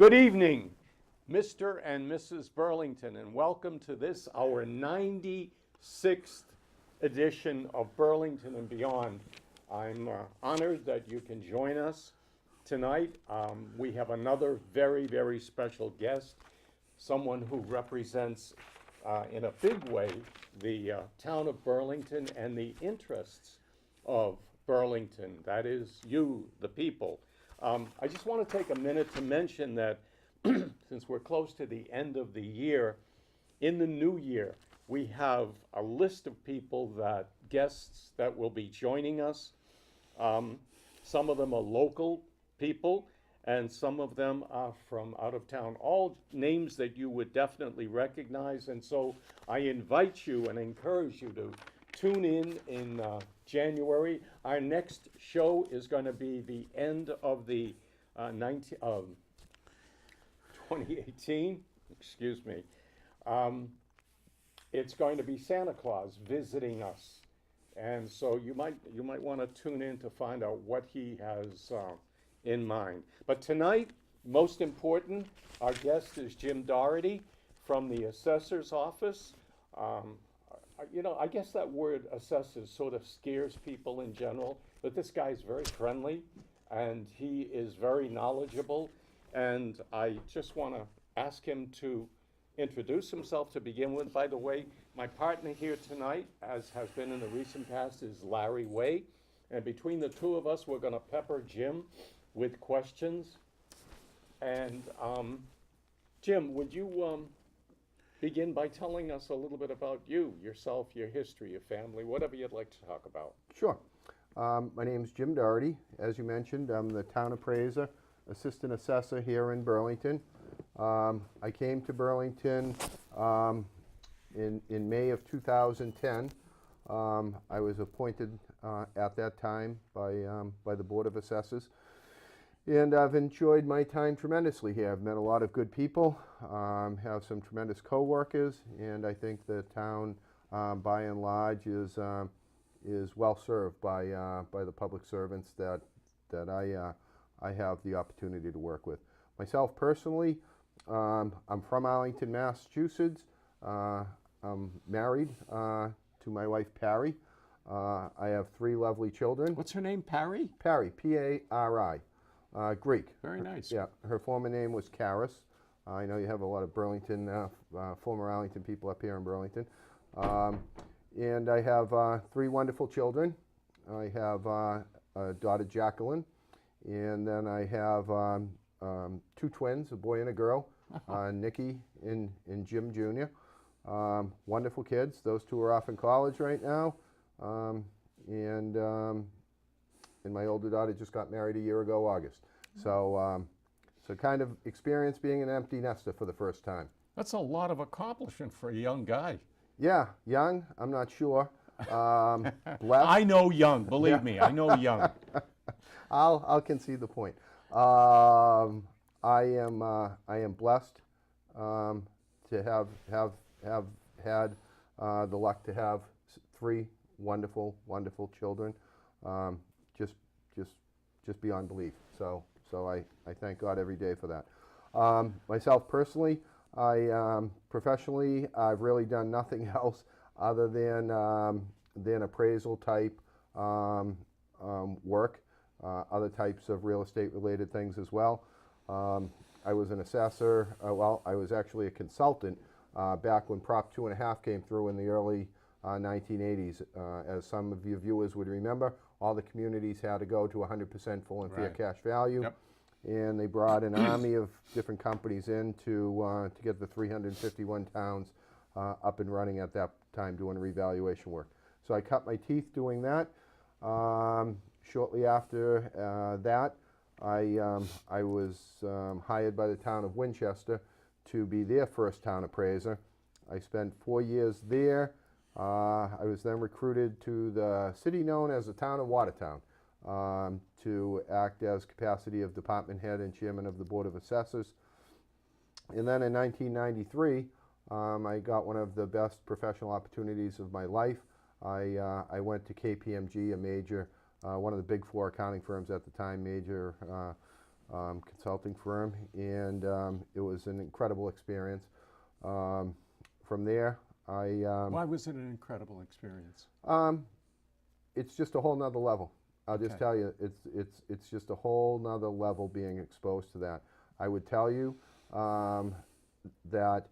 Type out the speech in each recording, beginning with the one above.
Good evening, Mr. and Mrs. Burlington, and welcome to this, our 96th edition of Burlington and Beyond. I'm honored that you can join us tonight. We have another very, very special guest, someone who represents in a big way the town of Burlington and the interests of Burlington. That is you, the people. I just want to take a minute to mention that since we're close to the end of the year, in the new year, we have a list of people guests that will be joining us. Some of them are local people, and some of them are from out of town, all names that you would definitely recognize. And so I invite you and encourage you to tune in January. Our next show is going to be the end of the 2018, excuse me. It's going to be Santa Claus visiting us. And so you might want to tune in to find out what he has in mind. But tonight, most important, our guest is Jim Doherty from the Assessor's office. I guess that word assessor sort of scares people in general, but this guy's very friendly and he is very knowledgeable. And I just want to ask him to introduce himself to begin with. By the way, my partner here tonight, as has been in the recent past, is Larry Way. And between the two of us, we're going to pepper Jim with questions. And Jim, would you begin by telling us a little bit about you, yourself, your history, your family, whatever you'd like to talk about. Sure. My name is Jim Doherty. As you mentioned, I'm the town appraiser, assistant assessor here in Burlington. I came to Burlington in May of 2010. I was appointed at that time by the Board of Assessors. And I've enjoyed my time tremendously here. I've met a lot of good people, have some tremendous co-workers, and I think the town, by and large, is well served by the public servants that I have the opportunity to work with. Myself personally, I'm from Arlington, Massachusetts. I'm married to my wife, Parry. I have 3 lovely children. What's her name, Parry? Parry, P-A-R-I. Greek. Very nice. Yeah, her former name was Karis. I know you have a lot of Burlington, former Arlington people up here in Burlington. And I have 3 wonderful children. I have a daughter, Jacqueline, and then I have 2 twins, a boy and a girl, Nikki and Jim Jr. Wonderful kids. Those 2 are off in college right now. And my older daughter just got married a year ago, August. So kind of experience being an empty nester for the first time. That's a lot of accomplishment for a young guy. Yeah, young, I'm not sure. Blessed. I know young, believe me, I know young. I'll concede the point. I am blessed to have had the luck to have 3 wonderful children. Just beyond belief. So I thank God every day for that. Myself personally, professionally, I've really done nothing else other than appraisal type work, other types of real estate related things as well. I was an assessor. I was actually a consultant back when Prop 2.5 came through in the early 1980s. As some of your viewers would remember, all the communities had to go to 100% full and fair cash value. Yep. And they brought an army of different companies in to get the 351 towns up and running at that time doing revaluation work. So I cut my teeth doing that. Shortly after that, I was hired by the town of Winchester to be their first town appraiser. I spent 4 years there. I was then recruited to the city known as the town of Watertown to act as capacity of department head and chairman of the Board of Assessors. And then in 1993, I got one of the best professional opportunities of my life. I went to KPMG, a major, one of the big 4 accounting firms at the time, major consulting firm, and it was an incredible experience. From there, Why was it an incredible experience? it's just a whole nother level. I'll just Okay. tell you, it's just a whole nother level being exposed to that. I would tell you that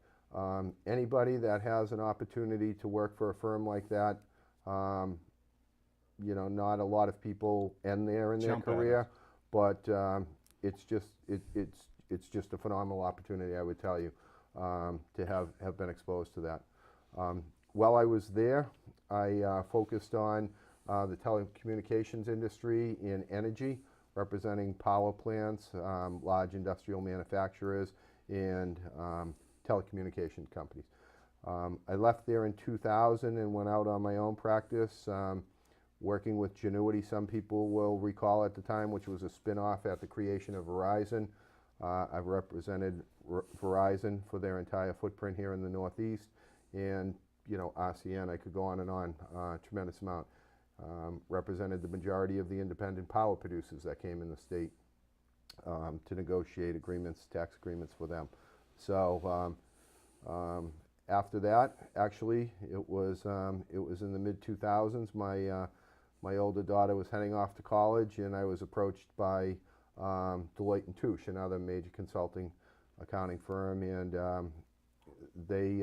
anybody that has an opportunity to work for a firm like that, you know, not a lot of people end there in their Jump at career, it. but it's just a phenomenal opportunity, I would tell you, to have been exposed to that. While I was there, I focused on the telecommunications industry in energy, representing power plants, large industrial manufacturers, and telecommunication companies. I left there in 2000 and went out on my own practice, working with Genuity. Some people will recall at the time, which was a spin-off at the creation of Verizon. I've represented Verizon for their entire footprint here in the Northeast, and you know, RCN, I could go on and on, tremendous amount. Represented the majority of the independent power producers that came in the state to negotiate agreements, tax agreements for them. So after that, actually, it was in the mid-2000s. My older daughter was heading off to college, and I was approached by Deloitte & Touche, another major consulting accounting firm, and they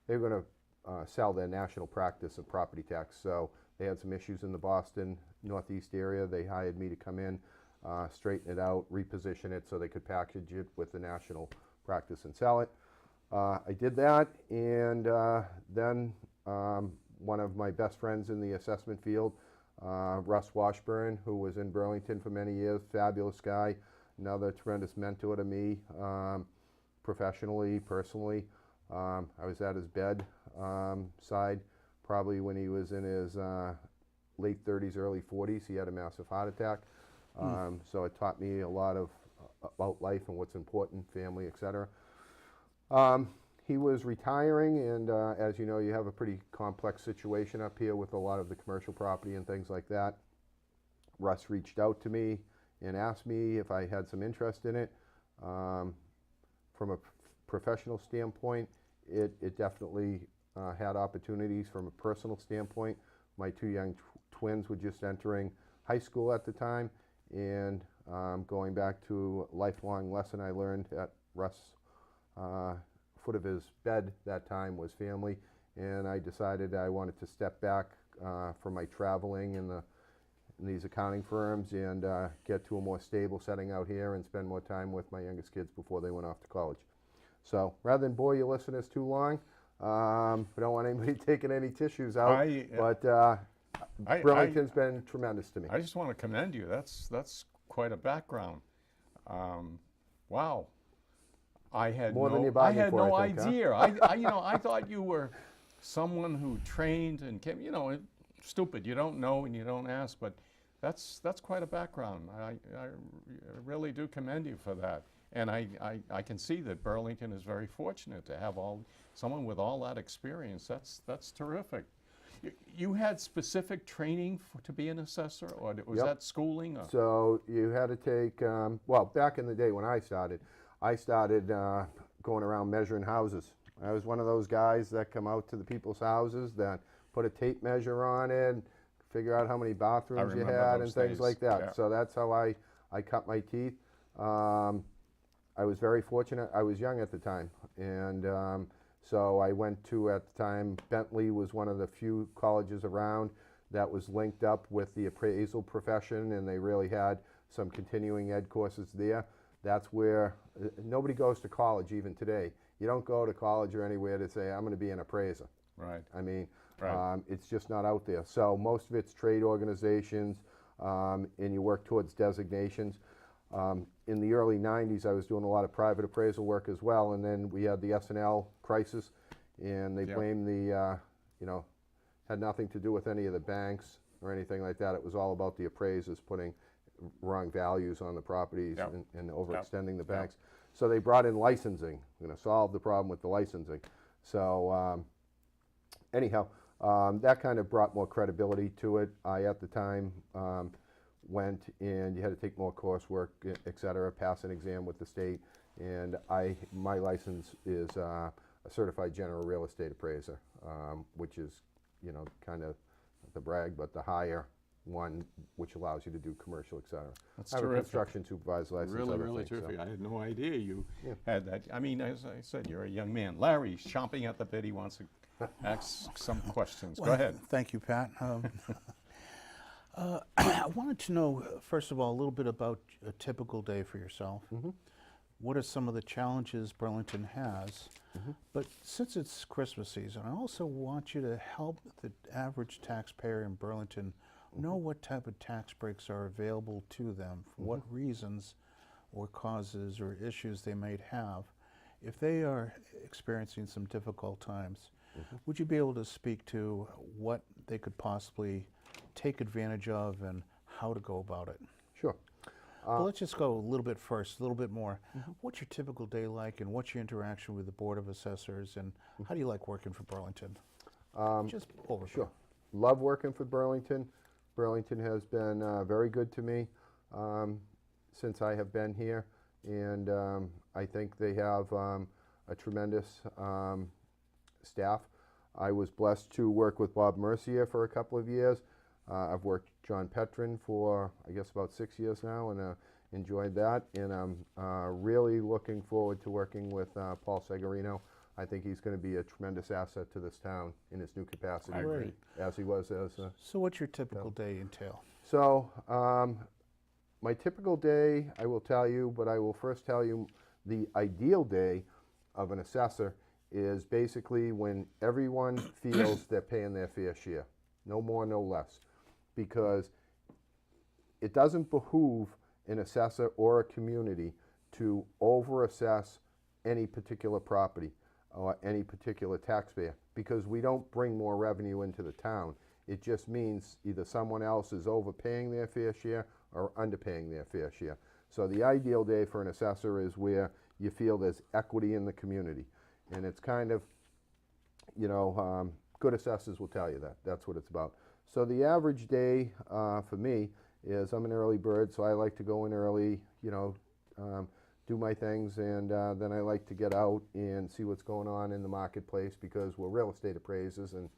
were going to sell their national practice of property tax. So they had some issues in the Boston Northeast area. They hired me to come in, straighten it out, reposition it so they could package it with the national practice and sell it. I did that, and then one of my best friends in the assessment field, Russ Washburn, who was in Burlington for many years, fabulous guy, another tremendous mentor to me, professionally, personally. I was at his bed side probably when he was in his late 30s, early 40s. He had a massive heart attack. So it taught me a lot about life and what's important, family, etc. He was retiring, and as you know, you have a pretty complex situation up here with a lot of the commercial property and things like that. Russ reached out to me and asked me if I had some interest in it. From a professional standpoint, it definitely had opportunities. From a personal standpoint, my two young twins were just entering high school at the time, and going back to a lifelong lesson I learned at Russ' foot of his bed that time was family, and I decided I wanted to step back from my traveling in these accounting firms and get to a more stable setting out here and spend more time with my youngest kids before they went off to college. So rather than bore your listeners too long, I don't want anybody taking any tissues out, but Burlington's been tremendous to me. I just want to commend you. That's quite a background. Wow. I had More than you I bargained had for, no I think, huh? idea. I thought you were someone who trained and came. Stupid. You don't know and you don't ask, but that's quite a background. I really do commend you for that. And I can see that Burlington is very fortunate to have someone with all that experience. That's terrific. You had specific training to be an assessor, or was Yep. that schooling? Or? So you had to take, well, back in the day when I started going around measuring houses. I was one of those guys that come out to the people's houses that put a tape measure on it, figure out how many bathrooms you remember had those and things days, like that. yeah. So that's how I cut my teeth. I was very fortunate. I was young at the time, and so I went to, at the time, Bentley was one of the few colleges around that was linked up with the appraisal profession, and they really had some continuing ed courses there. That's where nobody goes to college even today. You don't go to college or anywhere to say, I'm going to be an appraiser. Right. I mean, Right. it's just not out there. So most of it's trade organizations, and you work towards designations. In the early 90s, I was doing a lot of private appraisal work as well, and then we had the S&L crisis, and they blamed had nothing to do with any of the banks or anything like that. It was all about the appraisers putting wrong values on the properties and overextending the banks. So they brought in licensing, solve the problem with the licensing. So anyhow, that kind of brought more credibility to it. I, at the time, went and you had to take more coursework, et cetera, pass an exam with the state. And my license is a certified general real estate appraiser, which is, you know, kind of the brag, but the higher one, which allows you to do commercial, et cetera. That's I have a terrific. construction supervisor license. Really, other really things, so. terrific. I had no idea you had that. I mean, as I said, you're a young man. Larry's chomping at the bit. He wants to ask some questions. Go ahead. Thank you, Pat. I wanted to know, first of all, a little bit about a typical day for yourself. What are some of the challenges Burlington has? But since it's Christmas season, I also want you to help the average taxpayer in Burlington know what type of tax breaks are available to them, for what reasons or causes or issues they might have. If they are experiencing some difficult times, would you be able to speak to what they could possibly take advantage of and how to go about it? Sure. But let's just go a little bit first, a little bit more. What's your typical day like, and what's your interaction with the Board of Assessors, and how do you like working for Burlington? Just over. Sure. Love working for Burlington. Burlington has been very good to me since I have been here, and I think they have a tremendous staff. I was blessed to work with Bob Mercier for a couple of years. I've worked John Petrin for, I guess, about 6 years now, and enjoyed that. And I'm really looking forward to working with Paul Segarino. I think he's going to be a tremendous asset to this town in his new capacity, I agree. as he was as. So what's your typical day entail? So my typical day, I will tell you, but I will first tell you the ideal day of an assessor is basically when everyone feels they're paying their fair share. No more, no less. Because it doesn't behoove an assessor or a community to overassess any particular property or any particular taxpayer, because we don't bring more revenue into the town. It just means either someone else is overpaying their fair share or underpaying their fair share. So the ideal day for an assessor is where you feel there's equity in the community. And it's kind of, you know, good assessors will tell you that. That's what it's about. So the average day for me is I'm an early bird, so I like to go in early, you know, do my things, and then I like to get out and see what's going on in the marketplace, because we're real estate appraisers, and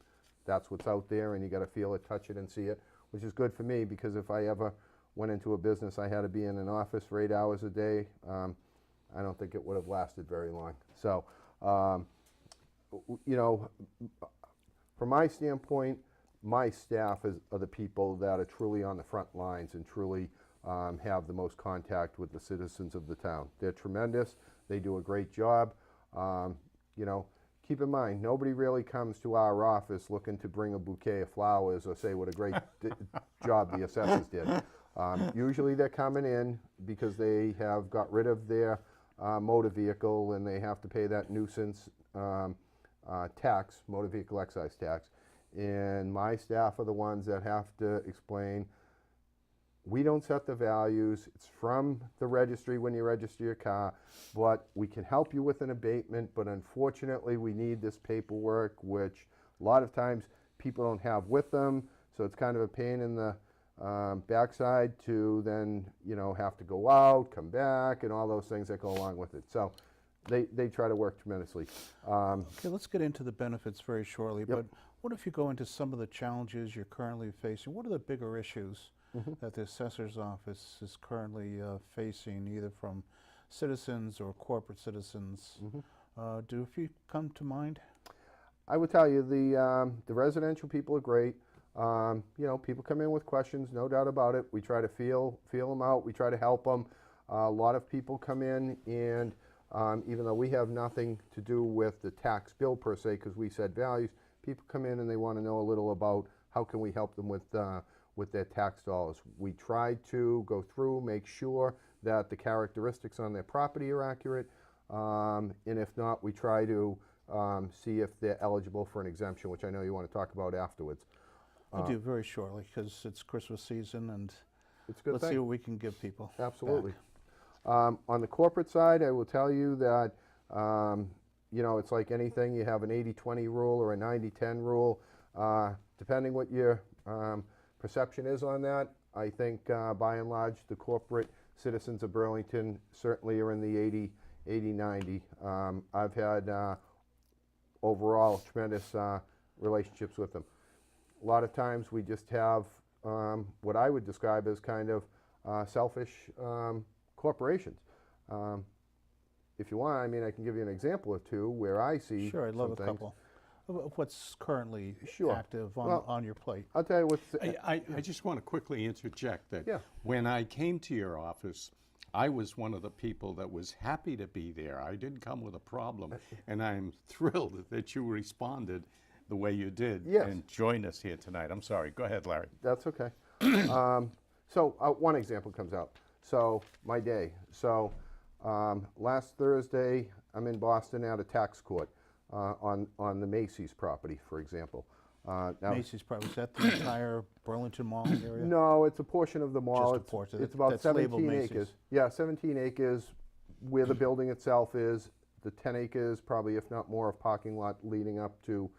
that's what's out there, and you got to feel it, touch it, and see it, which is good for me, because if I ever went into a business I had to be in an office for 8 hours a day, I don't think it would have lasted very long. So, you know, from my standpoint, my staff are the people that are truly on the front lines and truly have the most contact with the citizens of the town. They're tremendous. They do a great job. You know, keep in mind, nobody really comes to our office looking to bring a bouquet of flowers or say what a great job the assessors did. Usually they're coming in because they have got rid of their motor vehicle and they have to pay that nuisance tax, motor vehicle excise tax. And my staff are the ones that have to explain, we don't set the values, it's from the registry when you register your car, but we can help you with an abatement, but unfortunately we need this paperwork, which a lot of times people don't have with them, so it's kind of a pain in the backside to then, you know, have to go out, come back, and all those things that go along with it. So they try to work tremendously. Okay, let's get into the benefits very shortly, Yep. but what if you go into some of the challenges you're currently facing? What are the bigger issues that the assessor's office is currently facing, either from citizens or corporate citizens? Do a few come to mind? I would tell you the residential people are great. You know, people come in with questions, no doubt about it. We try to feel them out. We try to help them. A lot of people come in and even though we have nothing to do with the tax bill per se, because we set values, people come in and they want to know a little about how can we help them with their tax dollars. We try to go through, make sure that the characteristics on their property are accurate, and if not, we try to see if they're eligible for an exemption, which I know you want to talk about afterwards. I do, very shortly, because it's Christmas season, and It's a good let's thing. see what we can give people. Absolutely. back. On the corporate side, I will tell you that, you know, it's like anything. You have an 80-20 rule or a 90-10 rule. Depending what your perception is on that, I think by and large, the corporate citizens of Burlington certainly are in the 80, 90. I've had overall tremendous relationships with them. A lot of times we just have what I would describe as kind of selfish corporations. If you want, I mean, I can give you an example or two where I see Sure, I'd love a some things. couple of what's currently Sure. active on, Well, on your plate. I'll tell you what's. I just want to quickly interject that Yeah. when I came to your office, I was one of the people that was happy to be there. I didn't come with a problem, and I'm thrilled that you responded the way you did Yes. and joined us here tonight. I'm sorry. Go ahead, Larry. That's okay. So one example comes out. So my day. So last Thursday, I'm in Boston at a tax court on the Macy's property, for example. Now, Macy's probably, is that the entire Burlington Mall area? no, it's a portion of the mall. Just a It's- portion. It's about That's labeled 17 Macy's. acres. Yeah, 17 acres where the building itself is. The 10 acres, probably if not more, of parking lot leading up to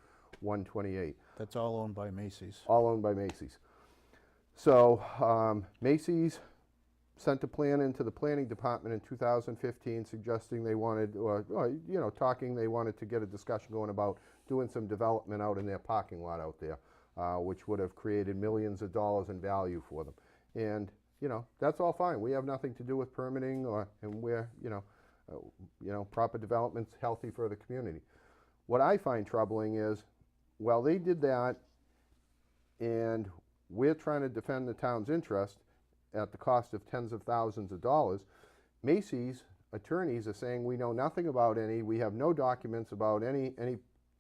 128. That's all owned by Macy's. All owned by Macy's. So Macy's sent a plan into the planning department in 2015 suggesting they wanted, or talking, they wanted to get a discussion going about doing some development out in their parking lot out there, which would have created millions of dollars in value for them. And, that's all fine. We have nothing to do with permitting and we're, proper development's healthy for the community. What I find troubling is, well, they did that and we're trying to defend the town's interest at the cost of tens of thousands of dollars. Macy's attorneys are saying we know nothing about we have no documents about any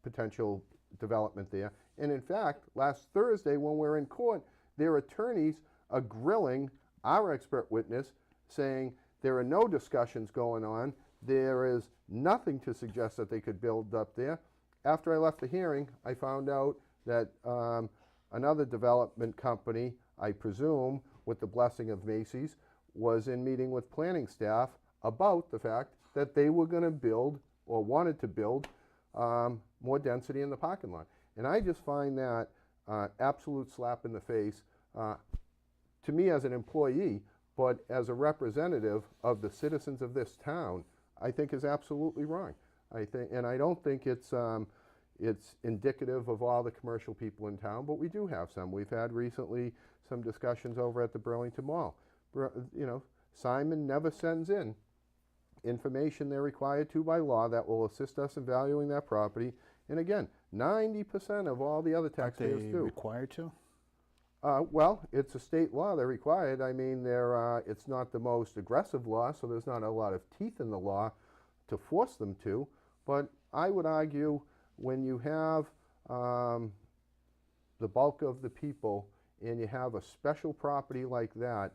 potential development there. And in fact, last Thursday when we were in court, their attorneys are grilling our expert witness saying there are no discussions going on. There is nothing to suggest that they could build up there. After I left the hearing, I found out that another development company, I presume, with the blessing of Macy's, was in meeting with planning staff about the fact that they were going to build or wanted to build more density in the parking lot. And I just find that absolute slap in the face to me as an employee, but as a representative of the citizens of this town, I think is absolutely wrong. And I don't think it's indicative of all the commercial people in town, but we do have some. We've had recently some discussions over at the Burlington Mall. Simon never sends in information they're required to by law that will assist us in valuing that property. And again, 90% of all the other Aren't taxpayers they do. required to? Well, it's a state law, they're required. I mean, it's not the most aggressive law, so there's not a lot of teeth in the law to force them to. But I would argue when you have the bulk of the people and you have a special property like that,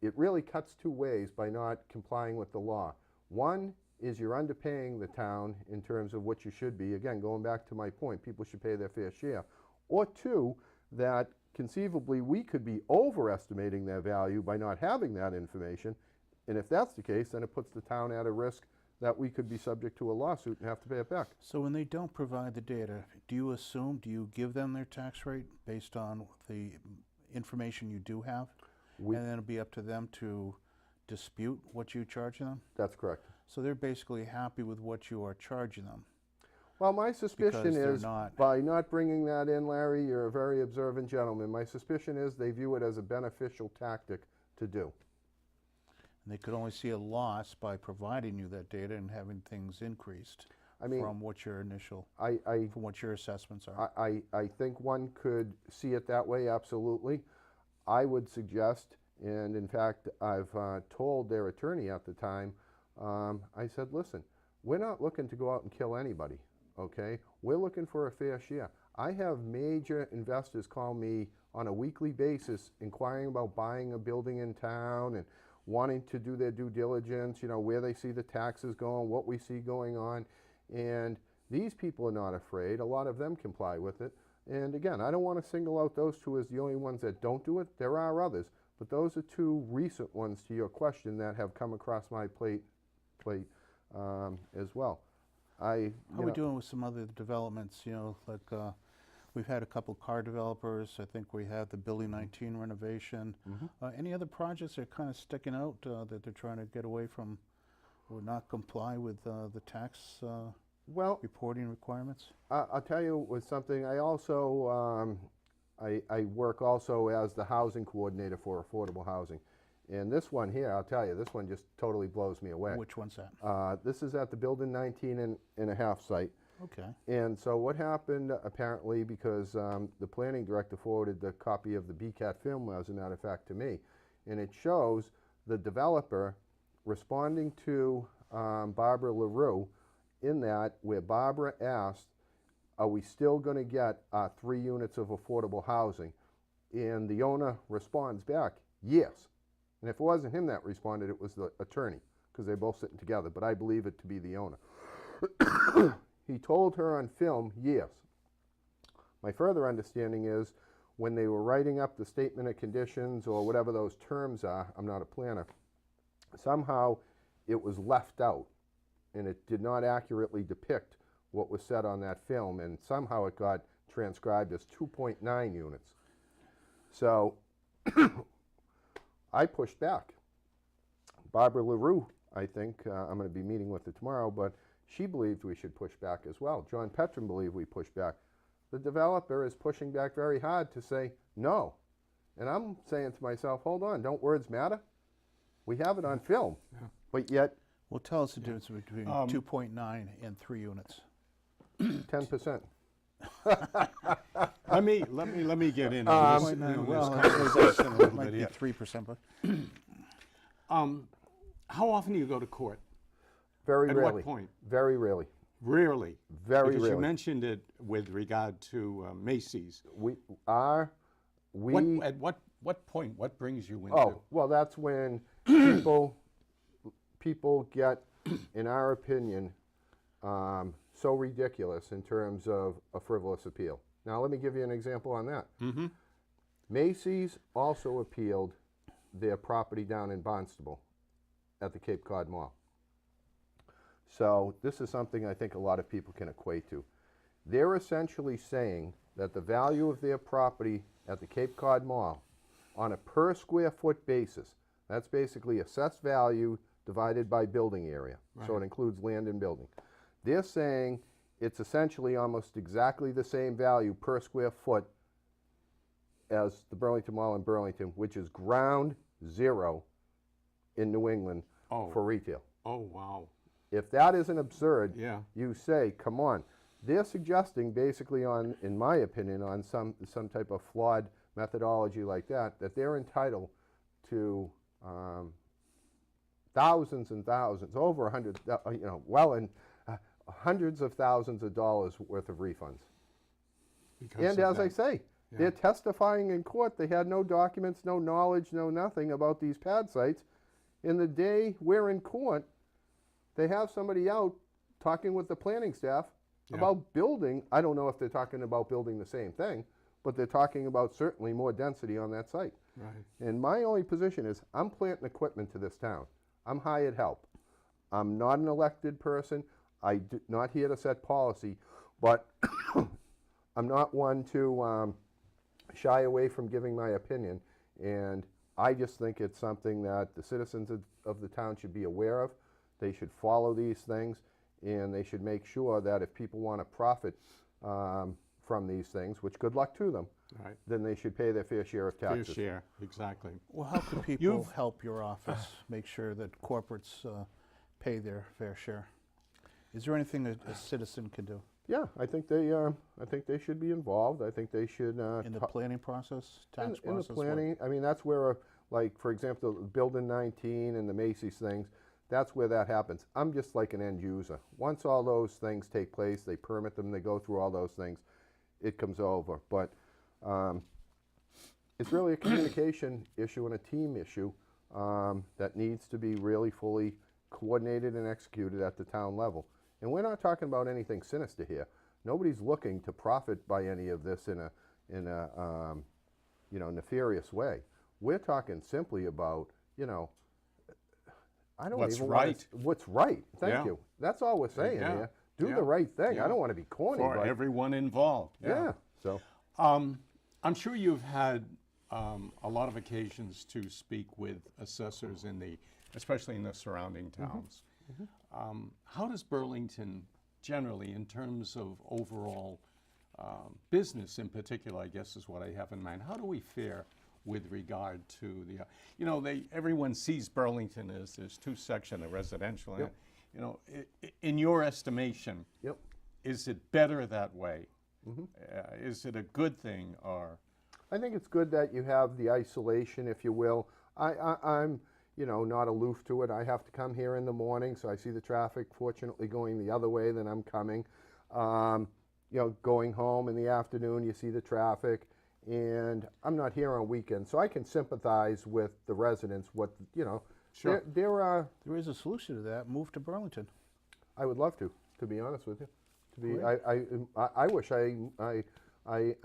it really cuts two ways by not complying with the law. One is you're underpaying the town in terms of what you should be. Again, going back to my point, people should pay their fair share. Or two, that conceivably we could be overestimating their value by not having that information. And if that's the case, then it puts the town at a risk that we could be subject to a lawsuit and have to pay it back. So when they don't provide the data, do you give them their tax rate based on the information you do have? And then it'll be up to them to dispute what you charge them? That's correct. So they're basically happy with what you are charging them. Well, my suspicion Because they're is, not- by not bringing that in, Larry, you're a very observant gentleman. My suspicion is they view it as a beneficial tactic to do. And they could only see a loss by providing you that data and having things increased I mean, from what your initial, I from what your assessments are. I think one could see it that way, absolutely. I would suggest, and in fact, I've told their attorney at the time, I said, listen, we're not looking to go out and kill anybody, okay? We're looking for a fair share. I have major investors call me on a weekly basis inquiring about buying a building in town and wanting to do their due diligence, where they see the taxes going, what we see going on. And these people are not afraid. A lot of them comply with it. And again, I don't want to single out those two as the only ones that don't do it. There are others. But those are two recent ones to your question that have come across my plate as well. How are we doing with some other developments, like We've had a couple car developers. I think we have the Building 19 renovation. Any other projects that are kind of sticking out that they're trying to get away from or not comply with the tax Well, reporting requirements? I'll tell you with something. I also I work also as the housing coordinator for affordable housing, and this one here, I'll tell you, this one just totally blows me away. Which one's that? This is at the Building 19 and a half site. Okay. And so what happened apparently, because the planning director forwarded the copy of the BCAT film, as a matter of fact, to me, and it shows the developer responding to Barbara LaRue in that where Barbara asked, are we still going to get 3 units of affordable housing? And the owner responds back, yes. And if it wasn't him that responded, it was the attorney, because they're both sitting together, but I believe it to be the owner. He told her on film, yes. My further understanding is when they were writing up the statement of conditions or whatever those terms are, I'm not a planner, somehow it was left out and it did not accurately depict what was said on that film, and somehow it got transcribed as 2.9 units. So I pushed back. Barbara LaRue, I think, I'm going to be meeting with her tomorrow, but she believed we should push back as well. John Petrin believed we push back. The developer is pushing back very hard to say no. And I'm saying to myself, hold on, don't words matter? We have it on film, but yet Well, tell us the difference between 2.9 and 3 units. 10%. Let me get into this, 2.9, well, conversation a it little might bit be here. 3%, but How often do you go to court? Very At rarely. what point? Very rarely. Rarely. Very because you rarely. mentioned it with regard to Macy's. At What point? What brings you into? Oh, well, that's when people get, in our opinion, so ridiculous in terms of a frivolous appeal. Now, let me give you an example on that. Macy's also appealed their property down in Barnstable at the Cape Cod Mall. So this is something I think a lot of people can equate to. They're essentially saying that the value of their property at the Cape Cod Mall on a per square foot basis, that's basically assessed value divided by building area. So it includes land and building. They're saying it's essentially almost exactly the same value per square foot as the Burlington Mall in Burlington, which is ground zero in New England for retail. Oh, wow. If that isn't absurd, Yeah. you say, come on. They're suggesting basically on, in my opinion, on some type of flawed methodology like that they're entitled to thousands and thousands, over 100, hundreds of thousands of dollars worth of refunds. Because And of as I that. say, they're testifying in court. They had no documents, no knowledge, no nothing about these pad sites. In the day we're in court, they have somebody out talking with the planning staff about building. I don't know if they're talking about building the same thing, but they're talking about certainly more density on that site. Right. And my only position is I'm planting equipment to this town. I'm hired help. I'm not an elected person. I'm not here to set policy, but I'm not one to shy away from giving my opinion. And I just think it's something that the citizens of the town should be aware of. They should follow these things, and they should make sure that if people want to profit from these things, which good luck to them, Right. then they should pay their fair share of Fair taxes. share, exactly. well, how can people help your office make sure that corporates pay their fair share? Is there anything a citizen can do Yeah, I think they should be involved. I think they should in the planning process, tax in the process? what? planning. I mean, that's where, like, for example, Building 19 and the Macy's things, that's where that happens. I'm just like an end user. Once all those things take place, they permit them, they go through all those things, it comes over. But it's really a communication issue and a team issue that needs to be really fully coordinated and executed at the town level. And we're not talking about anything sinister here. Nobody's looking to profit by any of this in a nefarious way. We're talking simply about, I don't What's even right. what's right. Thank Yeah. you. That's all we're saying Yeah. here. Do Yeah. the right thing. Yeah. I don't want to be corny, For but everyone involved. yeah. So, I'm sure you've had a lot of occasions to speak with assessors especially in the surrounding towns. How does Burlington generally, in terms of overall business in particular, I guess is what I have in mind, how do we fare with regard to everyone sees Burlington as there's two sections, a residential, Yep. in your estimation, yep. is it better that way? Is it a good thing, or? I think it's good that you have the isolation, if you will. I'm, not aloof to it. I have to come here in the morning, so I see the traffic, fortunately, going the other way than I'm coming. Going home in the afternoon, you see the traffic, and I'm not here on weekends, so I can sympathize with the residents. Sure. There I would love to be honest with you. Great. I wish I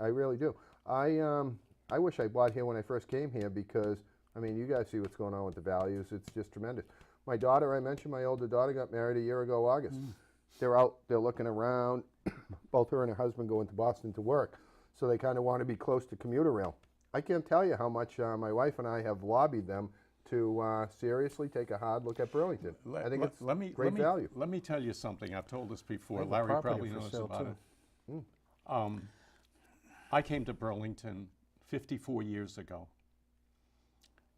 really do. I wish I bought here when I first came here because, you guys see what's going on with the values. It's just tremendous. My daughter, I mentioned my older daughter got married a year ago, August. They're out, they're looking around. Both her and her husband go into Boston to work, so they kind of want to be close to commuter rail. I can't tell you how much my wife and I have lobbied them to seriously take a hard look at Burlington. I think it's great value. Let me tell you something. I've told this before. have a Larry property probably for knows sale, about too. it. I came to Burlington 54 years ago,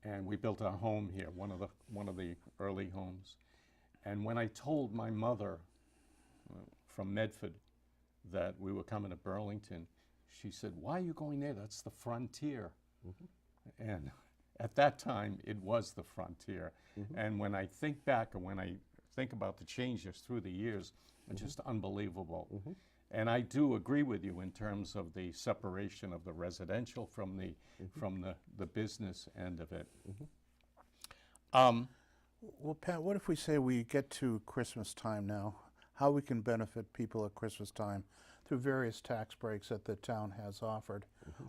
and we built our home here, one of the early homes. And when I told my mother from Medford that we were coming to Burlington, she said, "Why are you going there? That's the frontier." And at that time, it was the frontier. And when I think back, and when I think about the changes through the years, it's just unbelievable. And I do agree with you in terms of the separation of the residential from the business end of it. Well, Pat, what if we say we get to Christmas time now, how we can benefit people at Christmas time through various tax breaks that the town has offered,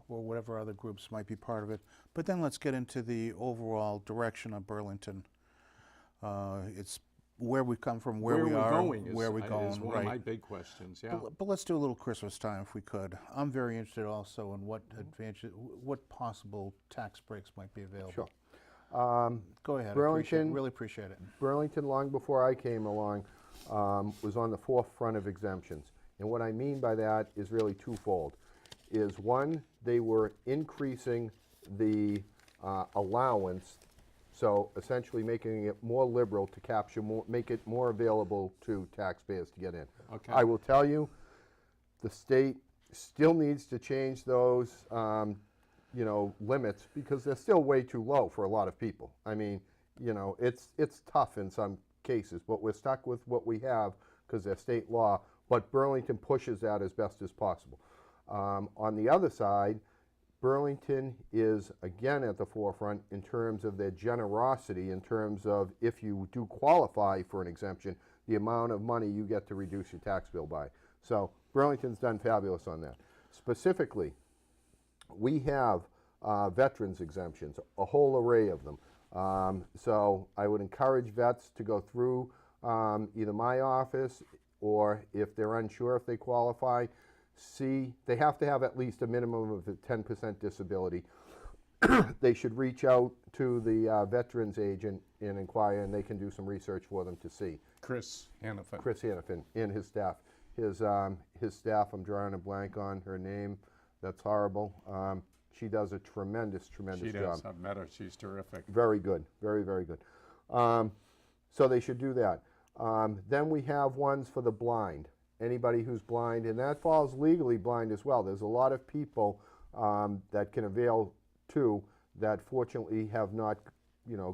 or whatever other groups might be part of it. But then let's get into the overall direction of Burlington. It's where we come from, where we we're are, going where we're going, is one right. of my big questions, yeah. But let's do a little Christmas time if we could. I'm very interested also in what advantage, what possible tax breaks might be available. Sure. Go ahead. Burlington- Really appreciate it. Burlington, long before I came along, was on the forefront of exemptions. And what I mean by that is really twofold. Is one, they were increasing the allowance, so essentially making it more liberal to capture more, make it more available to taxpayers to get in. Okay. I will tell you, the state still needs to change those, limits because they're still way too low for a lot of people. It's tough in some cases, but we're stuck with what we have because they're state law. But Burlington pushes that as best as possible. On the other side, Burlington is again at the forefront in terms of their generosity, in terms of if you do qualify for an exemption, the amount of money you get to reduce your tax bill by. So Burlington's done fabulous on that. Specifically, we have veterans exemptions, a whole array of them. So I would encourage vets to go through either my office, or if they're unsure if they qualify, they have to have at least a minimum of a 10% disability. They should reach out to the veterans agent and inquire, and they can do some research for them to see. Chris Hannafin. Chris Hannafin and his staff. His staff, I'm drawing a blank on her name. That's horrible. She does a tremendous job. She does. I've met her. She's terrific. Very good. Very, very good. So they should do that. Then we have ones for the blind. Anybody who's blind, and that falls legally blind as well. There's a lot of people that can avail to that fortunately have not,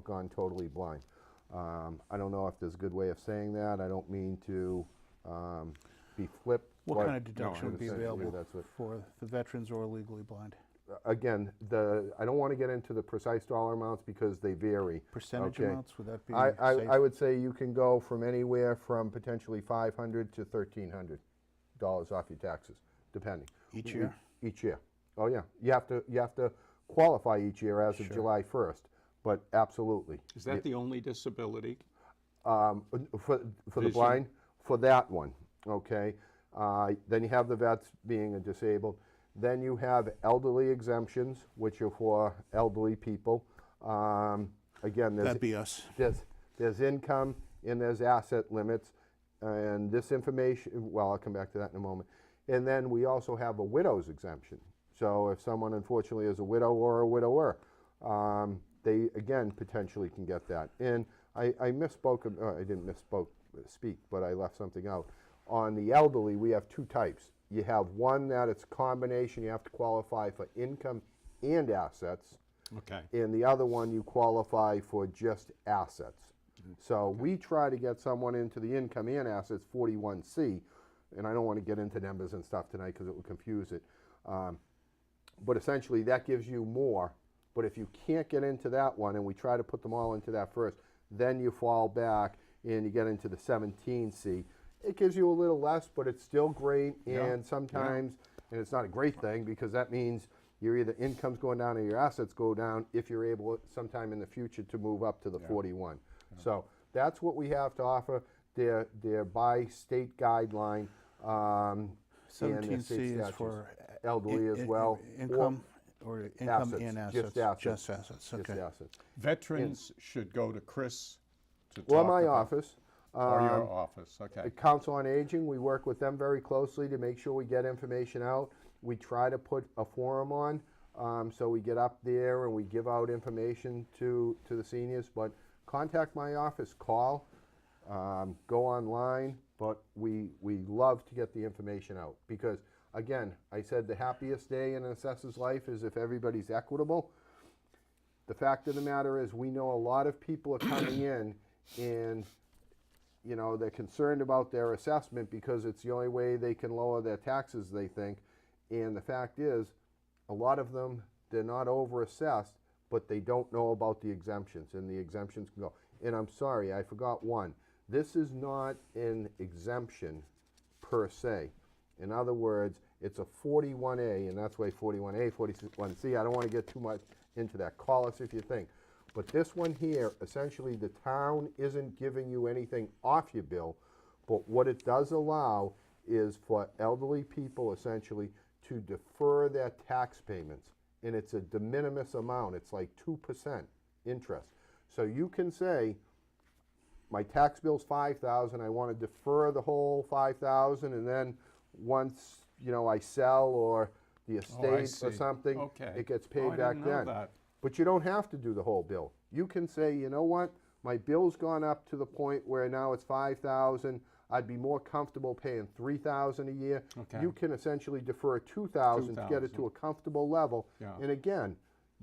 gone totally blind. I don't know if there's a good way of saying that. I don't mean to be flip. What kind of deduction would be essentially available that's what- for the veterans or legally blind? Again, I don't want to get into the precise dollar amounts because they vary. Percentage okay? amounts, would that be I safe? would say you can go from anywhere from potentially $500 to $1,300 off your taxes, depending. Each year? Each year. Oh yeah, you have to qualify each year as of Sure. July 1st, but absolutely. Is that the only disability? For the Vision. blind, for that one, okay. Then you have the vets being disabled. Then you have elderly exemptions, which are for elderly people. Again, That'd be us. there's income and there's asset limits. And this information, well, I'll come back to that in a moment. And then we also have a widow's exemption. So if someone unfortunately is a widow or a widower, they again potentially can get that. And I misspoke, I didn't speak, but I left something out. On the elderly, we have two types. You have one that it's a combination, you have to qualify for income and assets. Okay. And the other one, you qualify for just assets. So we try to get someone into the income and assets 41C, and I don't want to get into numbers and stuff tonight because it will confuse it. But essentially that gives you more, but if you can't get into that one, and we try to put them all into that first, then you fall back and you get into the 17C. It gives you a little less, but it's still great, and sometimes, and it's not a great thing because that means your either income's going down or your assets go down if you're able sometime in the future to move up to the 41. So that's what we have to offer. They're by state guideline. And the 17C state is statutes. for Elderly as well. income or income assets, and assets? just assets. Just assets, Just okay. assets. Veterans should go to Chris to Or talk my about- office. Or your office, okay. The Council on Aging, we work with them very closely to make sure we get information out. We try to put a forum on, so we get up there and we give out information to the seniors. But contact my office, call, go online, but we love to get the information out. Because, again, I said the happiest day in an assessor's life is if everybody's equitable. The fact of the matter is we know a lot of people are coming in and you know, they're concerned about their assessment because it's the only way they can lower their taxes, they think. And the fact is, a lot of them, they're not over-assessed, but they don't know about the exemptions, and the exemptions can go. And I'm sorry, I forgot one. This is not an exemption per se. In other words, it's a 41A, and that's why 41A, 41C, I don't want to get too much into that. Call us if you think. But this one here, essentially the town isn't giving you anything off your bill, but what it does allow is for elderly people essentially to defer their tax payments. And it's a de minimis amount, it's like 2% interest. So you can say, my tax bill's $5,000, I want to defer the whole $5,000, and then once, you know, I sell or the estate or see. something, Okay. it gets Oh, paid I back didn't know then. that. But you don't have to do the whole bill. You can say, you know what, my bill's gone up to the point where now it's $5,000. I'd be more comfortable paying $3,000 a year. Okay. You can essentially defer $2,000 to get it to a comfortable level. Yeah. And again,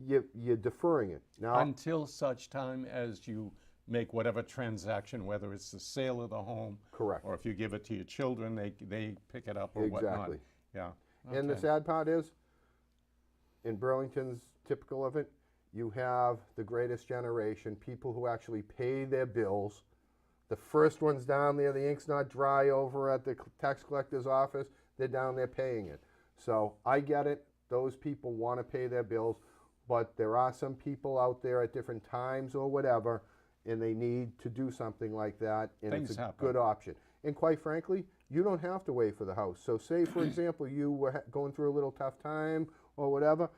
you're deferring it. Now, Until such time as you make whatever transaction, whether it's the sale of the home. Correct. Or if you give it to your children, they pick it up or whatnot. Exactly. Yeah. And the Okay. sad part is, in Burlington's typical of it, you have the greatest generation, people who actually pay their bills. The first one's down there, the ink's not dry over at the tax collector's office, they're down there paying it. So I get it, those people want to pay their bills, but there are some people out there at different times or whatever, and they need to do something like that, and Things it's a happen. good option. And quite frankly, you don't have to wait for the house. So say, for example, you were going through a little tough time or whatever,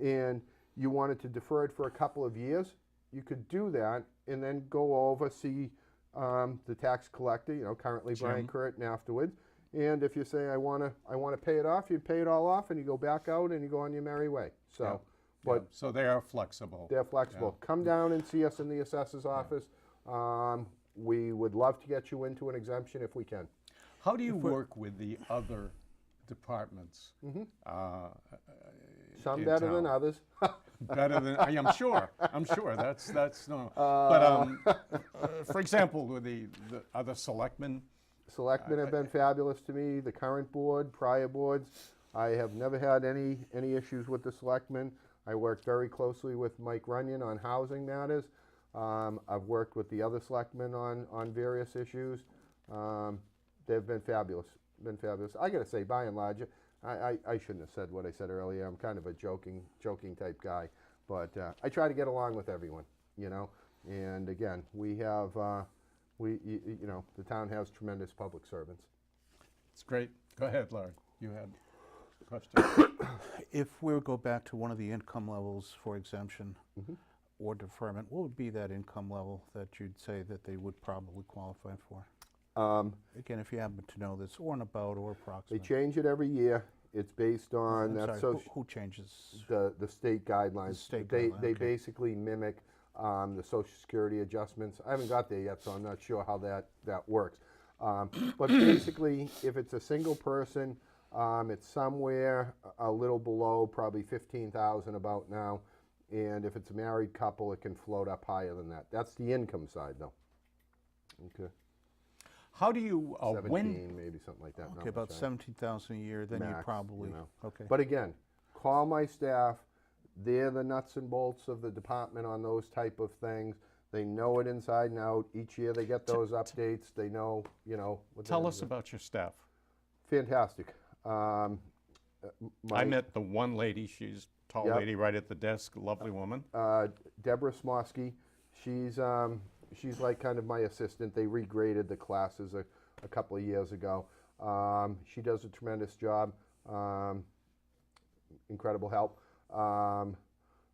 and you wanted to defer it for a couple of years, you could do that and then go over, see the tax collector, you know, currently Brian Jim. Curtin afterwards. And if you say, I want to pay it off, you pay it all off and you go back out and you go on your merry way. So, Yeah. but Yeah. So they are flexible. they're flexible. Come down and see us in the assessor's office. We would love to get you into an exemption if we can. How do you work with the other departments? Some in better than town? others. Better than I'm sure. I'm sure. That's no. But for example, with the other selectmen. Selectmen have been fabulous to me, the current board, prior boards. I have never had any issues with the selectmen. I work very closely with Mike Runyon on housing matters. I've worked with the other selectmen on various issues. They've been fabulous, I gotta say, by and large, I shouldn't have said what I said earlier. I'm kind of a joking type guy, but I try to get along with everyone, you know. And again, we have, you know, the town has tremendous public servants. It's great. Go ahead, Larry. You had. question. If we would go back to one of the income levels for exemption or deferment, what would be that income level that you'd say that they would probably qualify for? Again, if you happen to know this, or an about, or They approximate. change it every year. It's based on I'm that sorry, who changes? the state guidelines. The state they guideline, they okay. basically mimic the Social Security adjustments. I haven't got there yet, so I'm not sure how that works. But basically, if it's a single person, it's somewhere a little below, probably 15,000 about now. And if it's a married couple, it can float up higher than that. That's the income side, though. Okay, How do you, 17, when, maybe something like that. not Okay, about much higher. 17,000 a year, then you Max, probably, you know. okay. But again, call my staff. They're the nuts and bolts of the department on those type of things. They know it inside and out. Each year they get those updates. They know, what tell they're us doing. about your staff. Fantastic. I met the one lady, she's a tall Yep. lady right at the desk, lovely woman. Deborah Smosky. She's like kind of my assistant. They regraded the classes a couple of years ago. She does a tremendous job. Incredible help.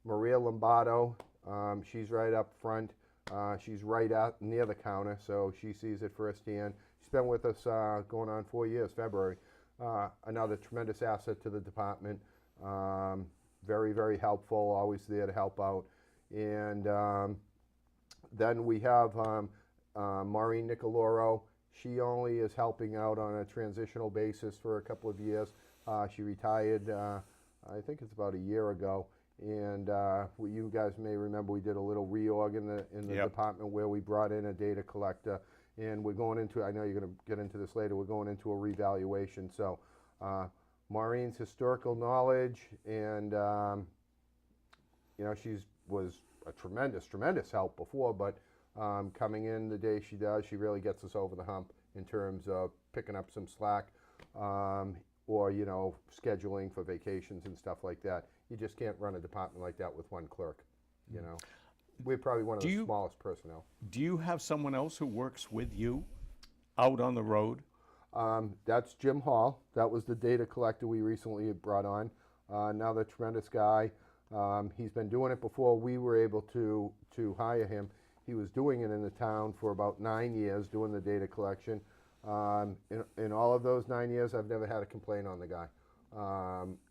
Maria Lombardo. She's right up front. She's right out near the counter, so she sees it firsthand. She's been with us going on 4 years, February. Another tremendous asset to the department. Very, very helpful, always there to help out. And then we have Maureen Nicoloro. She only is helping out on a transitional basis for a couple of years. She retired, I think it's about a year ago. And you guys may remember we did a little reorg in the Yep. department where we brought in a data collector. And we're going into, I know you're going to get into this later, we're going into a revaluation. So Maureen's historical knowledge and, she was a tremendous, tremendous help before, but coming in the day she does, she really gets us over the hump in terms of picking up some slack or, scheduling for vacations and stuff like that. You just can't run a department like that with one clerk, We're probably one of the smallest personnel. Do you have someone else who works with you out on the road? That's Jim Hall. That was the data collector we recently brought on. Another tremendous guy. He's been doing it before we were able to hire him. He was doing it in the town for about 9 years, doing the data collection. In all of those 9 years, I've never had a complaint on the guy.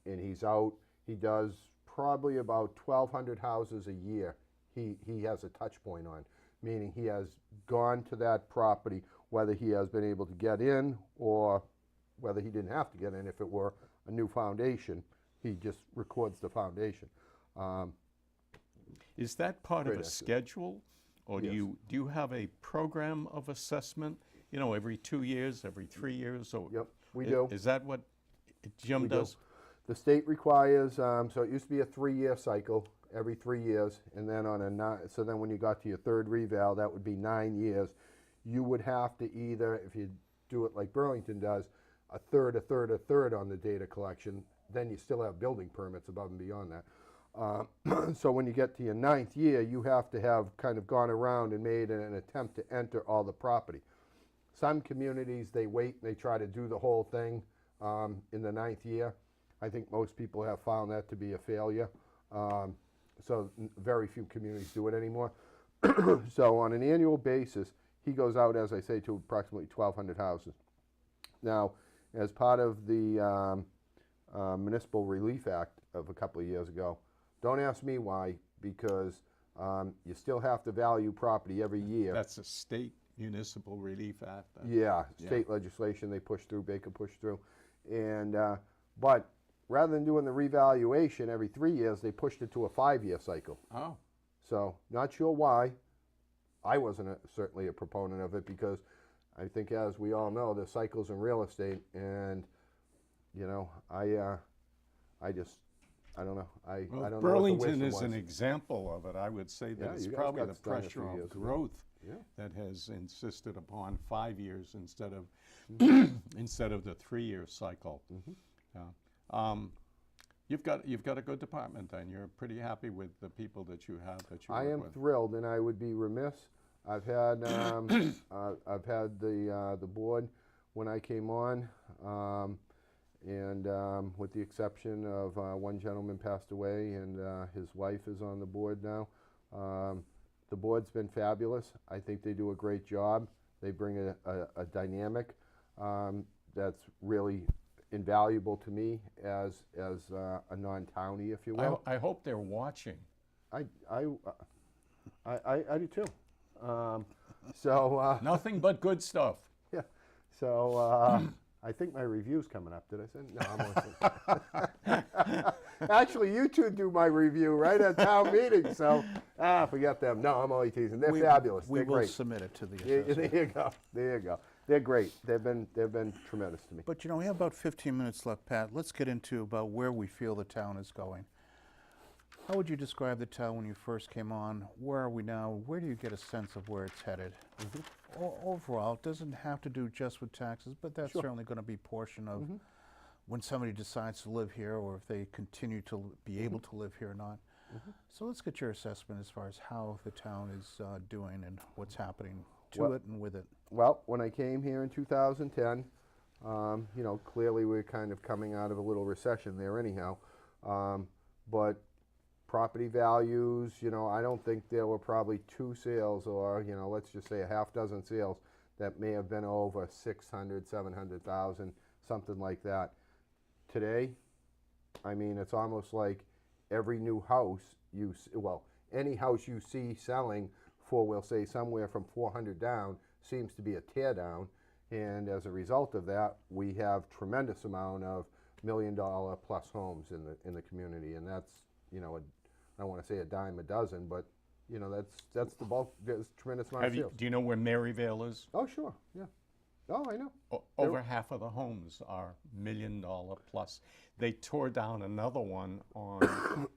And he's out. He does probably about 1,200 houses a year. He has a touch point on, meaning he has gone to that property, whether he has been able to get in or whether he didn't have to get in. If it were a new foundation, he just records the foundation. Is that part of Great a asset. schedule? Or Yes. do you have a program of assessment, every 2 years, every 3 years? Or Yep, we do. Is that what Jim We do. does? The state requires, so it used to be a 3-year cycle, every 3 years, and then so then when you got to your third reval, that would be 9 years. You would have to either, if you do it like Burlington does, a third on the data collection, then you still have building permits above and beyond that. So when you get to your 9th year, you have to have kind of gone around and made an attempt to enter all the property. Some communities, they wait and they try to do the whole thing in the 9th year. I think most people have found that to be a failure. So very few communities do it anymore. So on an annual basis, he goes out, as I say, to approximately 1,200 houses. Now, as part of the Municipal Relief Act of a couple of years ago, don't ask me why, because you still have to value property every year. That's a state municipal relief act. Yeah, state legislation they pushed through, Baker pushed through. And, but rather than doing the revaluation every 3 years, they pushed it to a 5-year cycle. Oh, So, not sure why. I wasn't certainly a proponent of it because I think, as we all know, there's cycles in real estate, and I don't know. I don't know what the Burlington wisdom is an was. example of it. I would say that Yeah, it's you guys probably got the stung a pressure few of years ago. growth Yeah. that has insisted upon 5 years instead of instead of the 3-year cycle. Yeah. You've got a good department then. You're pretty happy with the people that you have that you I work am with. thrilled, and I would be remiss. I've had I've had the board when I came on, And with the exception of one gentleman passed away and his wife is on the board now, the board's been fabulous. I think they do a great job. They bring a dynamic that's really invaluable to me as a non-townie, if you will. I hope they're watching. I do too. So Nothing but good stuff. yeah. So I think my review's coming up. Did I say? No, I'm only actually, you two do my review right at town meeting. So forget them. No, I'm only teasing. They're fabulous. We They're will great. submit it to the There assessor. you go. There you go. They're great. They've been tremendous to me. But we have about 15 minutes left, Pat. Let's get into about where we feel the town is going. How would you describe the town when you first came on? Where are we now? Where do you get a sense of where it's headed? Overall, it doesn't have to do just with taxes, but that's certainly going to be a portion of when somebody decides to live here or if they continue to be able to live here or not. So let's get your assessment as far as how the town is doing and what's happening to it and with it. Well, when I came here in 2010, clearly we're kind of coming out of a little recession there anyhow. But property values, I don't think there were probably 2 sales or, let's just say a half dozen sales that may have been over 600, 700,000, something like that. Today, I mean, it's almost like every new house any house you see selling for, we'll say, somewhere from 400 down seems to be a tear down. And as a result of that, we have tremendous amount of $1 million plus homes in the community. And that's, I don't want to say a dime a dozen, but that's the bulk. There's a tremendous amount of sales. Do you know where Maryvale is? Oh, sure, yeah. Oh, I know. Over half of the homes are $1 million plus. They tore down another one on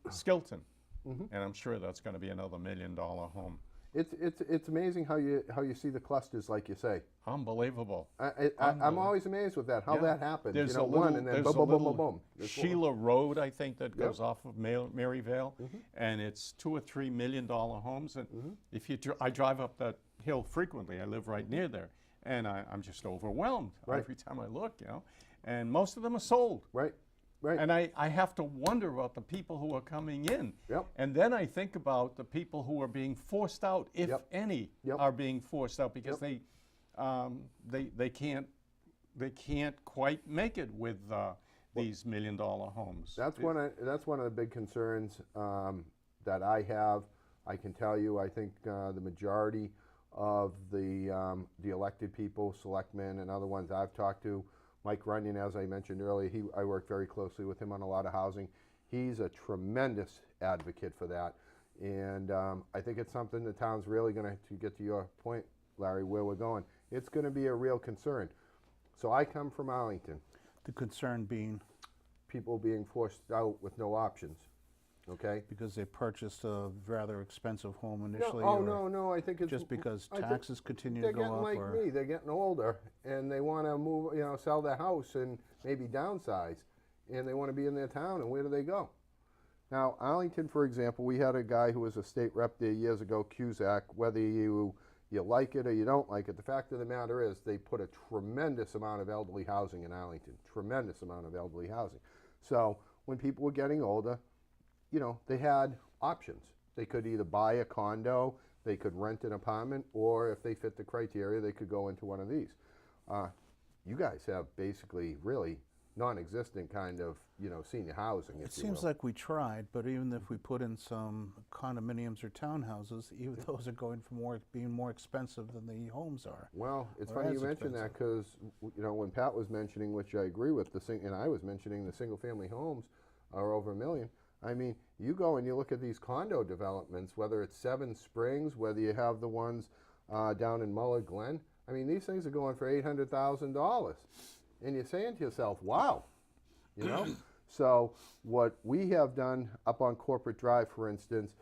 Skilton, and I'm sure that's going to be another $1 million home. It's amazing how you see the clusters, like you say. Unbelievable. I'm always amazed with that, how that happens. There's one and then boom, boom, boom, boom, boom. Sheila Road, I think, that goes off of Maryvale, and it's $2 or $3 million homes. And if I drive up that hill frequently, I live right near there, and I'm just overwhelmed every time I look, And most of them are sold. Right. Right. And I have to wonder about the people who are coming in. Yep. And then I think about the people who are being forced out, if any are being forced out, because they can't quite make it with these $1 million homes. That's one of the big concerns that I have. I can tell you, I think the majority of the elected people, selectmen and other ones I've talked to, Mike Runyon, as I mentioned earlier, I work very closely with him on a lot of housing. He's a tremendous advocate for that. And I think it's something the town's really going to get to your point, Larry, where we're going. It's going to be a real concern. So I come from Arlington. The concern being? People being forced out with no options, okay? Because they purchased a rather expensive home initially? No, I think it's just because taxes continue to go up? They're getting like me, they're getting older, and they want to move, sell their house and maybe downsize, and they want to be in their town, and where do they go? Now, Arlington, for example, we had a guy who was a state rep there years ago, Cusack. Whether you like it or you don't like it, the fact of the matter is they put a tremendous amount of elderly housing in Arlington, tremendous amount of elderly housing. So when people were getting older, they had options. They could either buy a condo, they could rent an apartment, or if they fit the criteria, they could go into one of these. You guys have basically really non-existent kind of, senior housing, if It seems like we tried, but even if we put in some condominiums or townhouses, even those are going for being more expensive than the homes are. Well, it's Or funny as you mention that because, when Pat was mentioning, which I agree with, and I was mentioning the single-family homes are over $1 million. I mean, you go and you look at these condo developments, whether it's Seven Springs, whether you have the ones down in Muller Glen. I mean, these things are going for $800,000. And you're saying to yourself, wow, So what we have done up on Corporate Drive, for instance,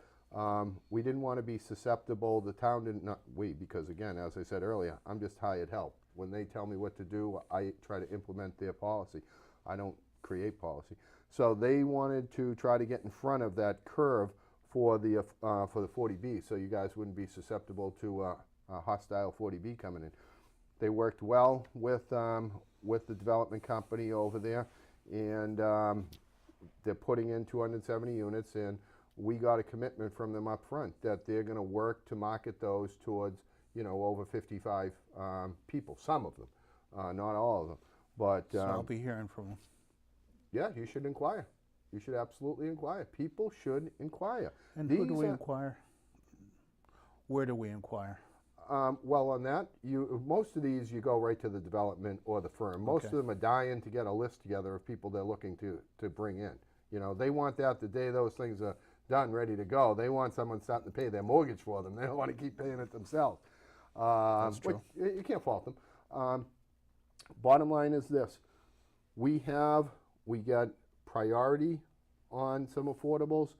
we didn't want to be susceptible. The town didn't, not we, because again, as I said earlier, I'm just hired help. When they tell me what to do, I try to implement their policy. I don't create policy. So they wanted to try to get in front of that curve for the 40B, so you guys wouldn't be susceptible to a hostile 40B coming in. They worked well with the development company over there, and they're putting in 270 units, and we got a commitment from them up front that they're going to work to market those towards, you know, over 55 people, some of them, not all of them. But So I'll be hearing from them. yeah, you should inquire. You should absolutely inquire. People should inquire. And who do These we are- inquire? Where do we inquire? Well, on that, most of these you go right to the development or the firm. Most Okay. of them are dying to get a list together of people they're looking to bring in. You know, they want that the day those things are done, ready to go. They want someone starting to pay their mortgage for them. They don't want to keep paying it themselves. That's which true. you can't fault them. Bottom line is this: we got priority on some affordables,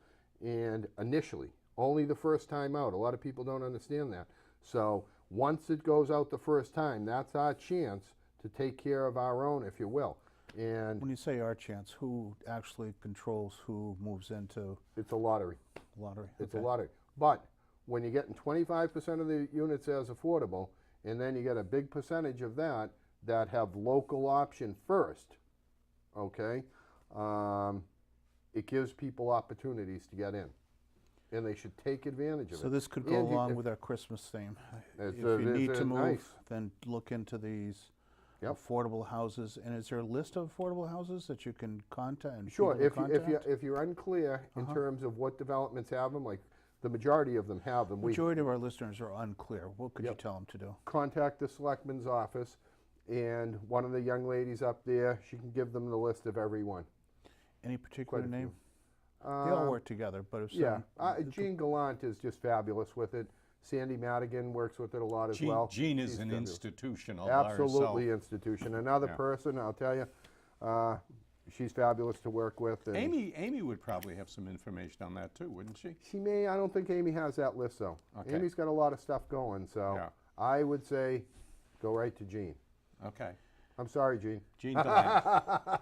and initially, only the first time out. A lot of people don't understand that. So once it goes out the first time, that's our chance to take care of our own, if you will. And When you say our chance, who actually controls who moves into it's a lottery. lottery? It's Okay. a lottery. But when you're getting 25% of the units as affordable, and then you get a big percentage of that have local option first, okay, it gives people opportunities to get in. And they should take advantage of it. So this could go And you- along with our Christmas theme. It's If a- you need it's to a move, nice- then look into these Yep. affordable houses. And is there a list of affordable houses that you can contact? And Sure, people to if contact? you're unclear in terms of what developments have them, like the majority of them have them, we Majority of our listeners are unclear. What could you Yep. tell them to do? contact the selectman's office, and one of the young ladies up there, she can give them the list of everyone. Any particular a few. name? They all work together, but if Yeah, some, Jean Gallant is just fabulous with it. Sandy Madigan works with it a lot as well. Jean is She's an fabulous. institution all by herself. Absolutely institution. Another Yeah. person, I'll tell you, she's fabulous to work with. And Amy would probably have some information on that too, wouldn't she? she may, I don't think Amy has that list though. Okay. Amy's got a lot of stuff going, so Yeah. I would say go right to Jean. Okay. I'm sorry, Jean. Jean Delaney.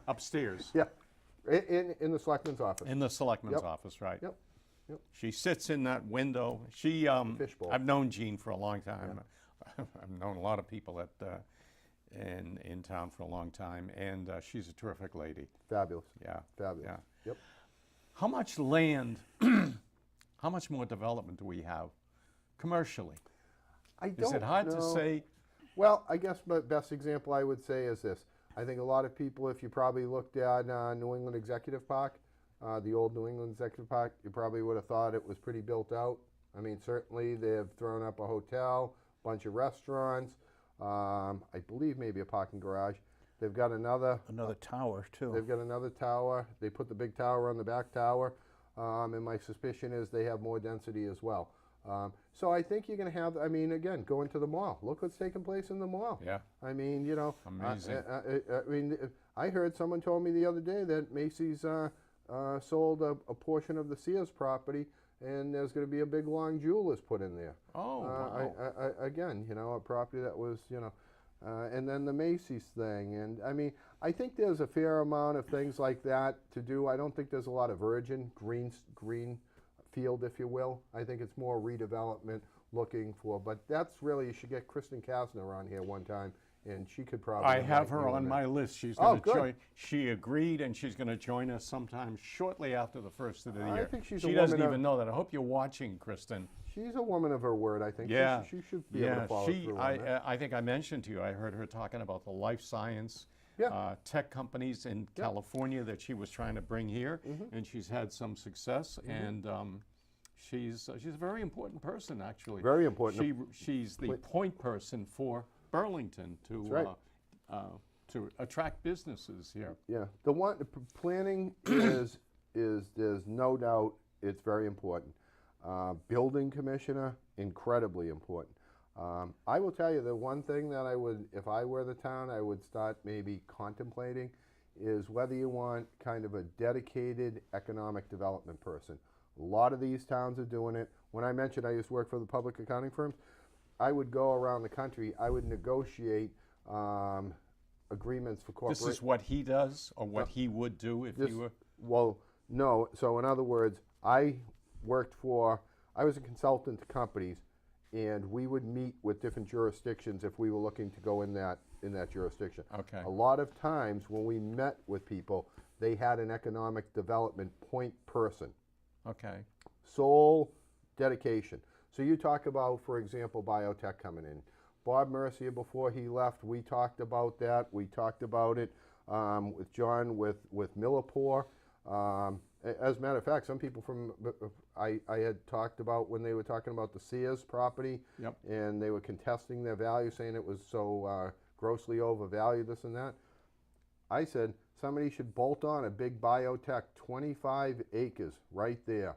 Upstairs. Yeah, in the selectman's office. In the selectman's Yep. office, right? Yep. Yep. She sits in that window. Fishbowl. I've known Jean for a long time. I've known a lot of people in town for a long time, and she's a terrific lady. Fabulous. Yeah. Fabulous. Yeah. Yep. How much land, how much more development do we have commercially? I don't Is it hard to know. say? Well, I guess my best example I would say is this. I think a lot of people, if you probably looked at New England Executive Park, the old New England Executive Park, you probably would have thought it was pretty built out. I mean, certainly they've thrown up a hotel, bunch of restaurants, I believe maybe a parking garage. They've got another tower too. They've got another tower. They put the big tower on the back tower, and my suspicion is they have more density as well. So I think you're going to have, I mean, again, go into the mall. Look what's taking place in the mall. Yeah. I mean, you know. Amazing. I mean, I heard someone told me the other day that Macy's sold a portion of the Sears property, and there's going to be a big long jewelers put in there. Oh, wow. Again, you know, a property that was, you know, and then the Macy's thing. And I mean, I think there's a fair amount of things like that to do. I don't think there's a lot of virgin green field, if you will. I think it's more redevelopment looking for, but that's really, you should get Kristen Kasner on here one time, and she could probably. I have enlighten her you on that. my list. She's Oh, going to good. join. She agreed, and she's going to join us sometime shortly after the first of the I year. think she's a she doesn't woman even of- know that. I hope you're watching, Kristen. She's a woman of her word, I think. Yeah, She should be able to follow through on that. I think I mentioned to you. I heard her talking about the life science Yeah. tech companies in California that she was trying to bring here, and she's had some success. And she's a very important person, actually. Very important. She's the point person for Burlington to right. to attract businesses here. Yeah, the one planning is there's no doubt it's very important. Building commissioner, incredibly important. I will tell you the one thing that I would, if I were the town, I would start maybe contemplating is whether you want kind of a dedicated economic development person. A lot of these towns are doing it. When I mentioned I used to work for the public accounting firms, I would go around the country. I would negotiate agreements for corporations. This is what he does, or what he would do if he were. Well, no. So in other words, I was a consultant to companies, and we would meet with different jurisdictions if we were looking to go in that jurisdiction. Okay. A lot of times when we met with people, they had an economic development point person, Okay. sole dedication. So you talk about, for example, biotech coming in. Bob Mercier, before he left, we talked about that. We talked about it with John, with Millipore. As a matter of fact, some people from, I had talked about when they were talking about the Sears property, Yep. and they were contesting their value, saying it was so grossly overvalued, this and that. I said, somebody should bolt on a big biotech, 25 acres right there.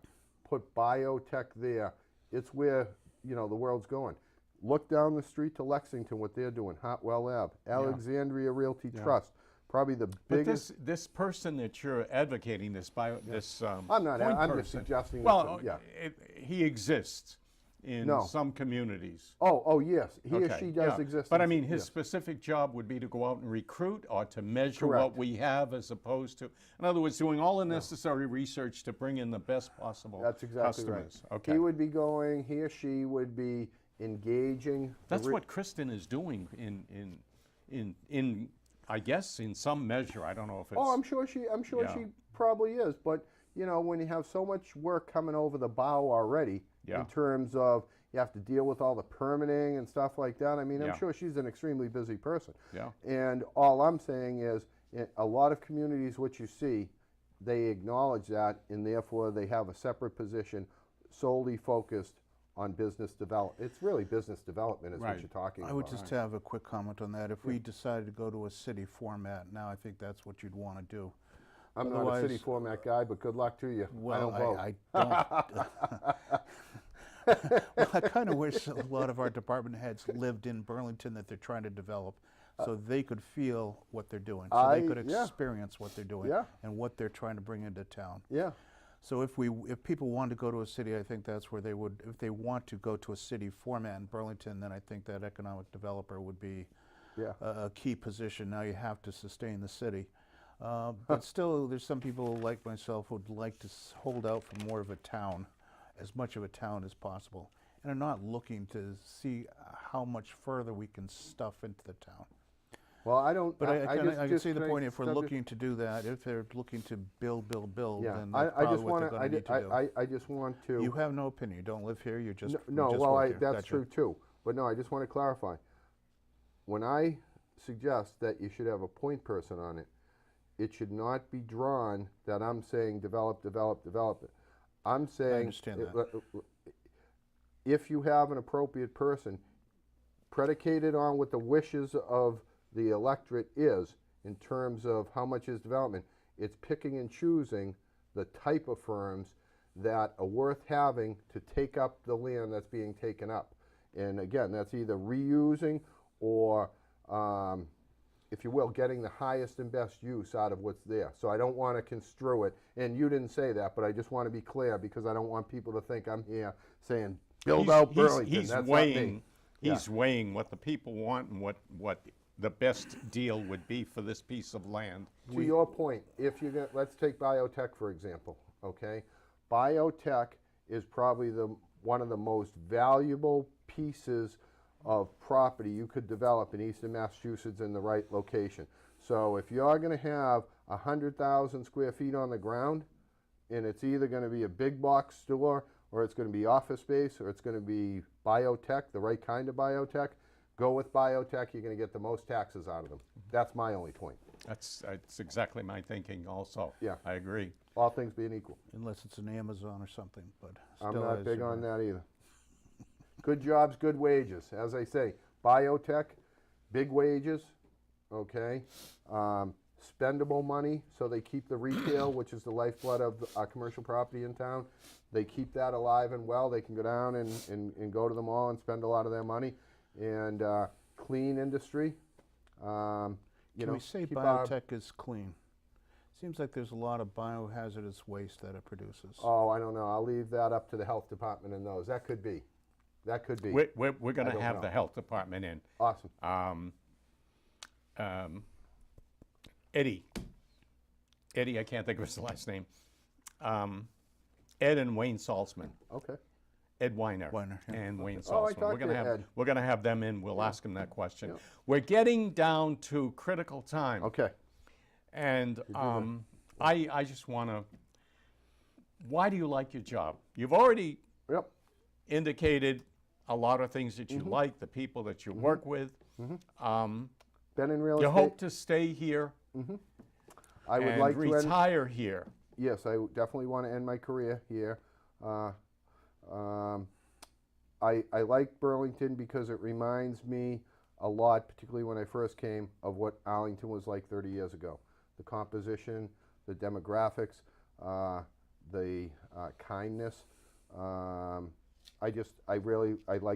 Put biotech there. It's where, the world's going. Look down the street to Lexington, what they're doing, Hartwell Ave, Alexandria Realty Trust, probably the But biggest. this person that you're advocating, this I'm not, point I'm just person, suggesting well, that, he exists in No. some communities. Oh, yes, he or Okay, she does yeah. exist. But I in- mean, his yeah. specific job would be to go out and recruit or to measure what Correct. we have as opposed to, in other words, doing all the necessary research to bring in the best possible That's exactly customers. right. Okay. He would be going, he or she would be engaging. the That's what Kristen is doing in I guess in some measure. I don't know if it's. Oh, I'm sure she Yeah. probably is. But when you have so much work coming over the bow already, Yeah. in terms of you have to deal with all the permitting and stuff like that. I mean, I'm Yeah. sure she's an extremely busy person. Yeah. And all I'm saying is, in a lot of communities, what you see, they acknowledge that, and therefore they have a separate position solely focused on business development. It's really business development is Right. what you're talking I about. would just have a quick comment on that. If we decided to go to a city format, now I think that's what you'd want to do. I'm not a Otherwise- city format guy, but good luck to you. Well, I don't vote. I don't. Well, I kind of wish a lot of our department heads lived in Burlington that they're trying to develop, so they could feel what they're doing, so they could yeah. experience what they're doing Yeah. and what they're trying to bring into town. Yeah. So if people want to go to a city, I think that's where they would. If they want to go to a city format in Burlington, then I think that economic developer would be Yeah. a key position. Now you have to sustain the city. But still, there's some people like myself who would like to hold out for more of a town, as much of a town as possible, and are not looking to see how much further we can stuff into the town. Well, I don't. But I can just see the can I point. If we're subject- looking to do that, if they're looking to build, yeah, then I that's probably just what want they're going to need to do. I just want to. You have no opinion. You don't live here. You just No, you just well, work here. that's Gotcha. true too. But no, I just want to clarify. When I suggest that you should have a point person on it, it should not be drawn that I'm saying develop it. I'm saying understand that. If you have an appropriate person, predicated on what the wishes of the electorate is in terms of how much is development, it's picking and choosing the type of firms that are worth having to take up the land that's being taken up. And again, that's either reusing or, if you will, getting the highest and best use out of what's there. So I don't want to construe it, and you didn't say that, but I just want to be clear because I don't want people to think I'm here saying, build out Burlington. He's That's weighing. not me. He's weighing what the people want and what the best deal would be for this piece of land. To your point, if you're going, let's take biotech for example. Okay, biotech is probably one of the most valuable pieces of property you could develop in eastern Massachusetts in the right location. So if you're going to have 100,000 square feet on the ground, and it's either going to be a big box store, or it's going to be office space, or it's going to be biotech, the right kind of biotech, go with biotech. You're going to get the most taxes out of them. That's my only point. That's exactly my thinking also. Yeah. I agree. All things being equal. Unless it's an Amazon or something, but I'm still, not as big you on know. that either. Good jobs, good wages. As I say, biotech, big wages, okay? Spendable money, so they keep the retail, which is the lifeblood of our commercial property in town. They keep that alive and well. They can go down and go to the mall and spend a lot of their money. And clean industry. Can we say keep our- biotech is clean? Seems like there's a lot of biohazardous waste that it produces. Oh, I don't know. I'll leave that up to the health department and those. That could be. That could be. We're going I to don't have know. the health department in. Awesome. Eddie, I can't think of his last name. Ed and Wayne Salzman. Okay. Ed Weiner, Weiner, yeah. and Wayne Oh, I Salzman. talked to Ed. We're gonna have them in. We'll ask them that question. Yeah. We're getting down to critical time. Okay. And I just want to, why do you like your job? You've already Yep. indicated a lot of things that you Mm-hmm. like, the people that you work with. Been in real You estate. hope to stay here I would and like to end. retire here. Yes, I definitely want to end my career here. I like Burlington because it reminds me a lot, particularly when I first came, of what Arlington was like 30 years ago. The composition, the demographics, the kindness. I like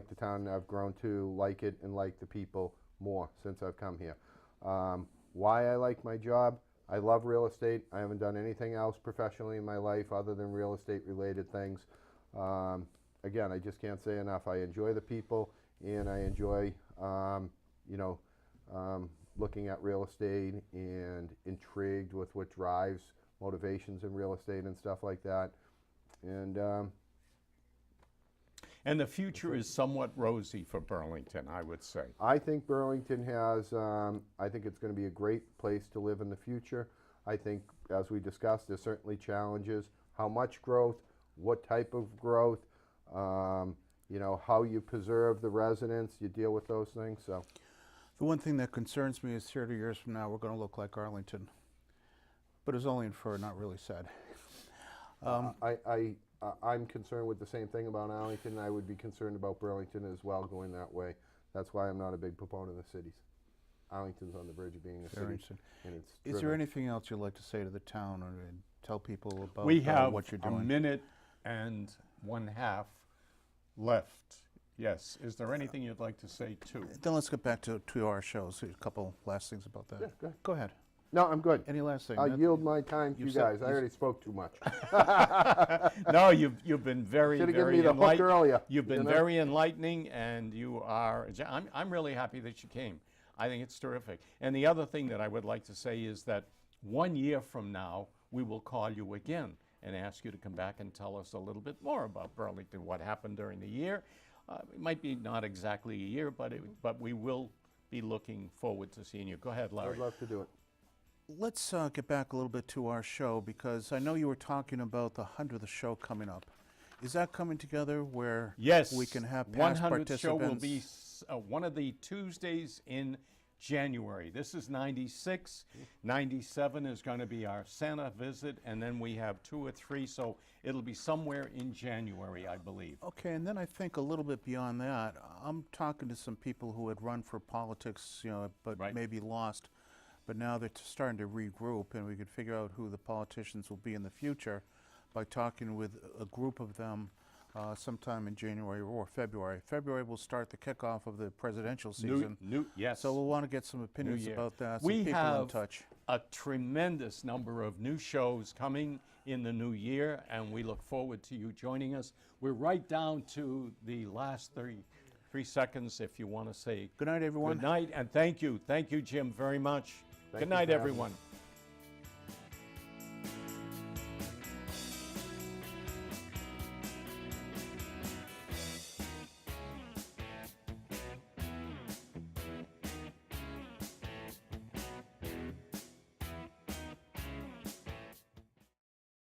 the town, and I've grown to like it and like the people more since I've come here. Why I like my job? I love real estate. I haven't done anything else professionally in my life other than real estate related things. Again, I just can't say enough. I enjoy the people, and I enjoy, looking at real estate and intrigued with what drives motivations in real estate and stuff like that. And the future is somewhat rosy for Burlington, I would say. I think Burlington has, I think it's going to be a great place to live in the future. I think, as we discussed, there's certainly challenges. How much growth, what type of growth, how you preserve the residents, you deal with those things. So, The one thing that concerns me is 30 years from now, we're going to look like Arlington. But it's only inferred, not really said. I'm concerned with the same thing about Arlington. I would be concerned about Burlington as well going that way. That's why I'm not a big proponent of cities. Arlington's on the verge of being a Very city. interesting. And it's Is there driven. anything else you'd like to say to the town or tell people about We have what you're a doing? minute and 1/2 left. Yes. Is there anything you'd like to say too? Then let's get back to our shows. A couple last things about that. Yeah, go ahead. Go ahead. No, I'm good. Any last thing? I'll yield my time to You've you said- guys. I already spoke too much. No, you've been very, Should've given very me the hook earlier, You've been you know? very enlightening, and you are. I'm really happy that you came. I think it's terrific. And the other thing that I would like to say is that 1 year from now, we will call you again and ask you to come back and tell us a little bit more about Burlington, what happened during the year. It might be not exactly a year, but we will be looking forward to seeing you. Go ahead, Larry. I'd love to do it. Let's get back a little bit to our show, because I know you were talking about the 100th show coming up. Is that coming together where Yes, we can have past 100th participants? show will be one of the Tuesdays in January. This is 96. 97 is going to be our Santa visit, and then we have 2 or 3, so it'll be somewhere in January, I believe. Okay, and then I think a little bit beyond that, I'm talking to some people who had run for politics, but Right. maybe lost. But now they're starting to regroup, and we could figure out who the politicians will be in the future by talking with a group of them sometime in January or February. February will start the kickoff of the presidential season. Yes. So we'll want to get some opinions year. about that. Some We people in have touch. a tremendous number of new shows coming in the new year, and we look forward to you joining us. We're right down to the last 33 seconds if you want to say Good night, everyone. good night, and thank you. Thank you, Jim, very much. Thank Good you night, for having me. everyone.